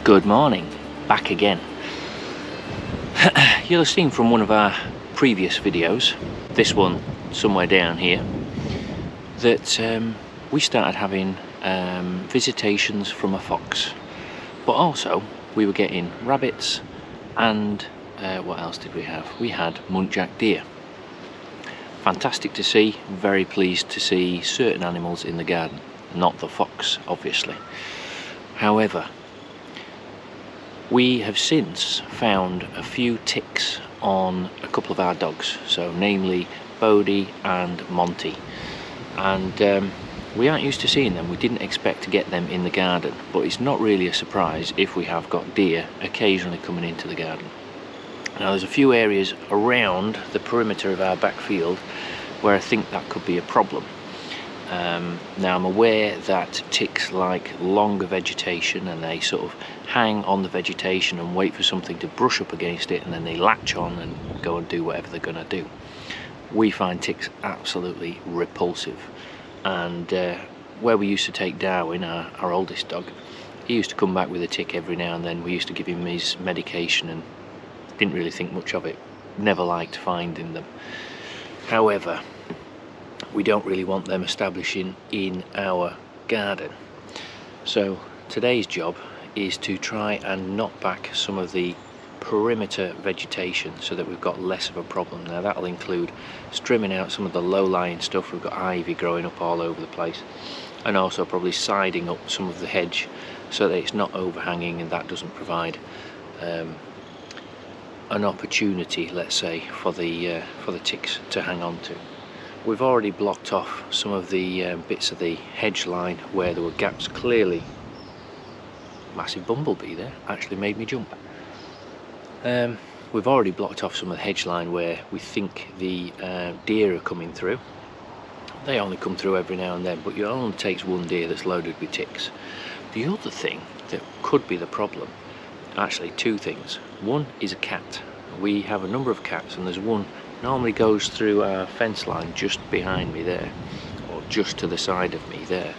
Good morning, back again. You'll have seen from one of our previous videos, this one somewhere down here, that we started having visitations from a fox, but also we were getting rabbits and what else did we have? We had muntjac deer. Fantastic to see, very pleased to see certain animals in the garden, not the fox obviously. However, we have since found a few ticks on a couple of our dogs, so namely Bodie and Monty, and we aren't used to seeing them. We didn't expect to get them in the garden, but it's not really a surprise if we have got deer occasionally coming into the garden. Now there's a few areas around the perimeter of our back field where I think that could be a problem. Now I'm aware that ticks like longer vegetation, and they sort of hang on the vegetation and wait for something to brush up against it, and then they latch on and go and do whatever they're going to do. We find ticks absolutely repulsive, and where we used to take Darwin, our oldest dog, he used to come back with a tick every now and then. We used to give him his medication and didn't really think much of it, never liked finding them. However, we don't really want them establishing in our garden, so today's job is to try and knock back some of the perimeter vegetation so that we've got less of a problem. Now that'll include trimming out some of the low-lying stuff. We've got ivy growing up all over the place, and also probably siding up some of the hedge so that it's not overhanging and that doesn't provide an opportunity, let's say, for the ticks to hang on to. We've already blocked off some of the bits of the hedge line where there were gaps. Clearly, massive bumblebee there actually made me jump. We've already blocked off some of the hedge line where we think the deer are coming through. They only come through every now and then, but it only takes one deer that's loaded with ticks. The other thing that could be the problem, actually two things. One is a cat. We have a number of cats, and there's one normally goes through our fence line just behind me there, or just to the side of me there,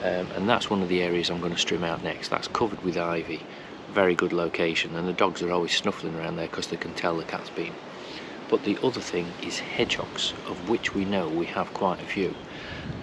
and that's one of the areas I'm going to trim out next. That's covered with ivy, very good location, and the dogs are always snuffling around there because they can tell the cat's been. But the other thing is hedgehogs, of which we know we have quite a few.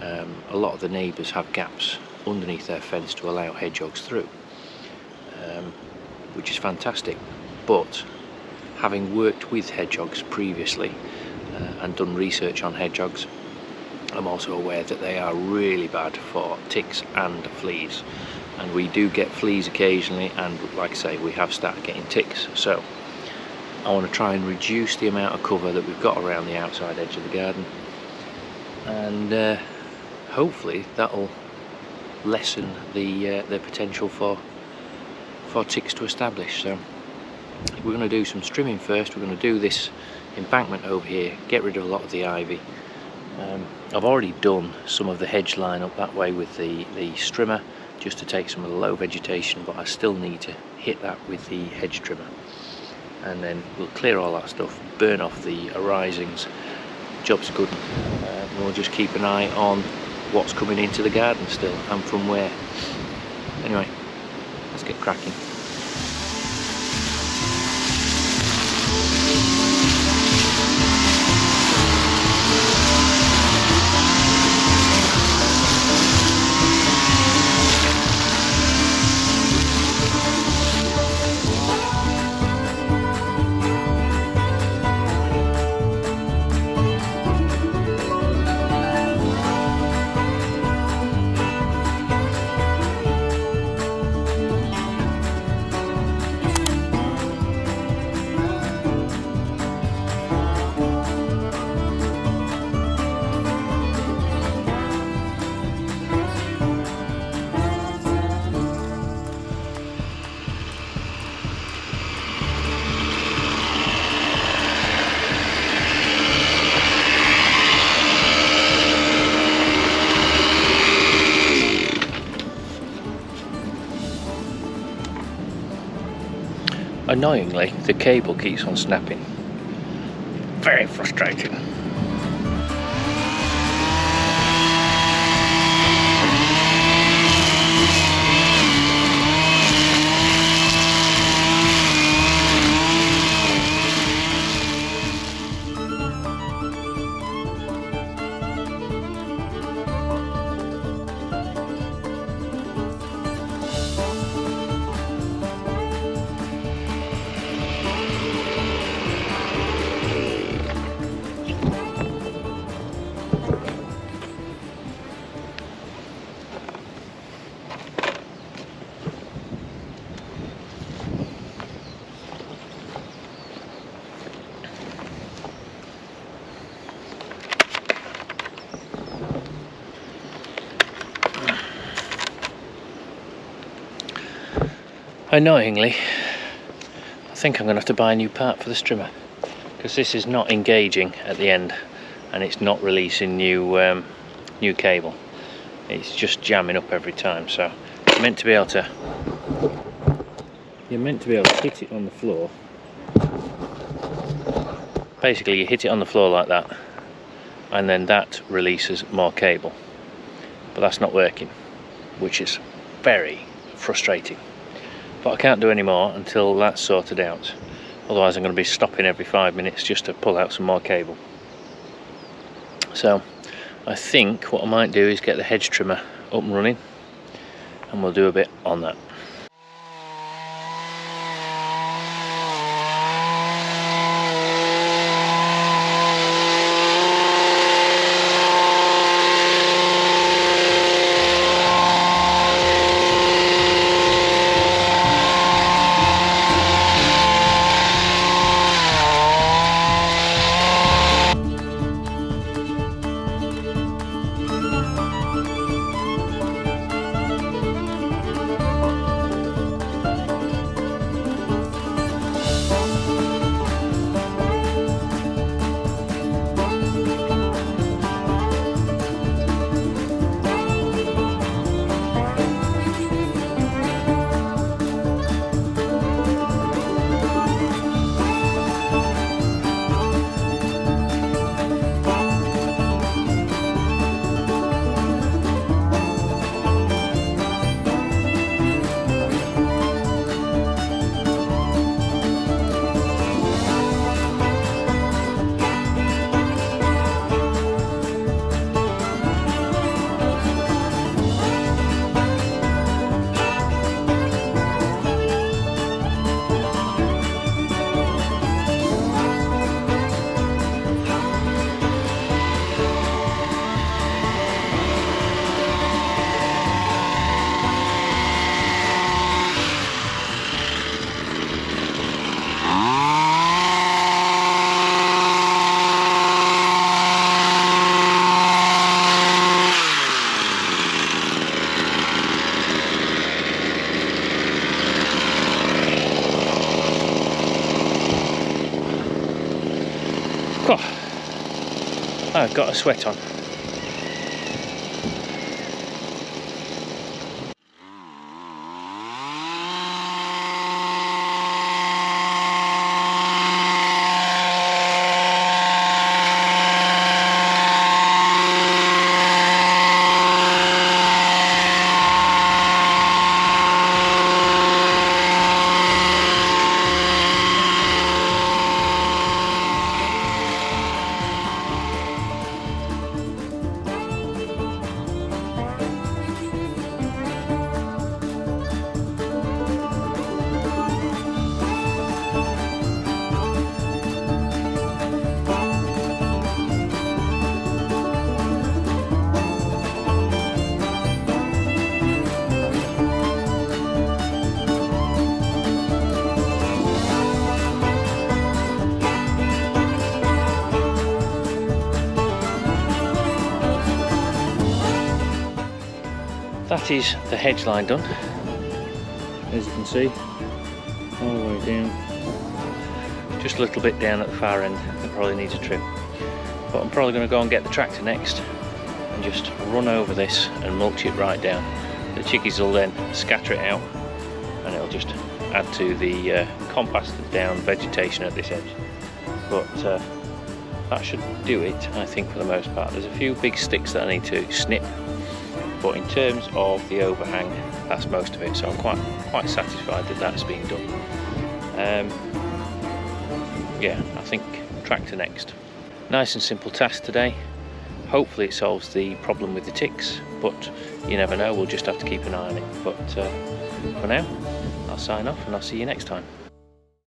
A lot of the neighbours have gaps underneath their fence to allow hedgehogs through, which is fantastic. But having worked with hedgehogs previously and done research on hedgehogs, I'm also aware that they are really bad for ticks and fleas, and we do get fleas occasionally, and like I say, we have started getting ticks. So I want to try and reduce the amount of cover that we've got around the outside edge of the garden, and hopefully that'll lessen the potential for ticks to establish. So we're going to do some trimming first. We're going to do this embankment over here, get rid of a lot of the ivy. I've already done some of the hedge line up that way with the strimmer, just to take some of the low vegetation, but I still need to hit that with the hedge trimmer, and then we'll clear all that stuff, burn off the arisings. Job's good, and we'll just keep an eye on what's coming into the garden still and from where. Anyway, let's get cracking. Annoyingly, the cable keeps on snapping. Very frustrating. Annoyingly, I think I'm going to have to buy a new part for the trimmer, because this is not engaging at the end and it's not releasing new cable. It's just jamming up every time. So you're meant to be able to hit it on the floor. Basically you hit it on the floor like that, and then that releases more cable, but that's not working, which is very frustrating. But I can't do any more until that's sorted out, otherwise I'm going to be stopping every 5 minutes just to pull out some more cable. So I think what I might do is get the hedge trimmer up and running, and we'll do a bit on that. Oh, I've got a sweat on. That is the hedge line done, as you can see, all the way down. Just a little bit down at the far end that probably needs a trim. But I'm probably going to go and get the tractor next and just run over this and mulch it right down. The chickies will then scatter it out and it'll just add to the compacted down vegetation at this edge. But that should do it, I think, for the most part. There's a few big sticks that I need to snip, but in terms of the overhang, that's most of it, so I'm quite satisfied that that's been done. Yeah, I think tractor next. Nice and simple task today. Hopefully it solves the problem with the ticks, but you never know, we'll just have to keep an eye on it. But for now, I'll sign off and I'll see you next time.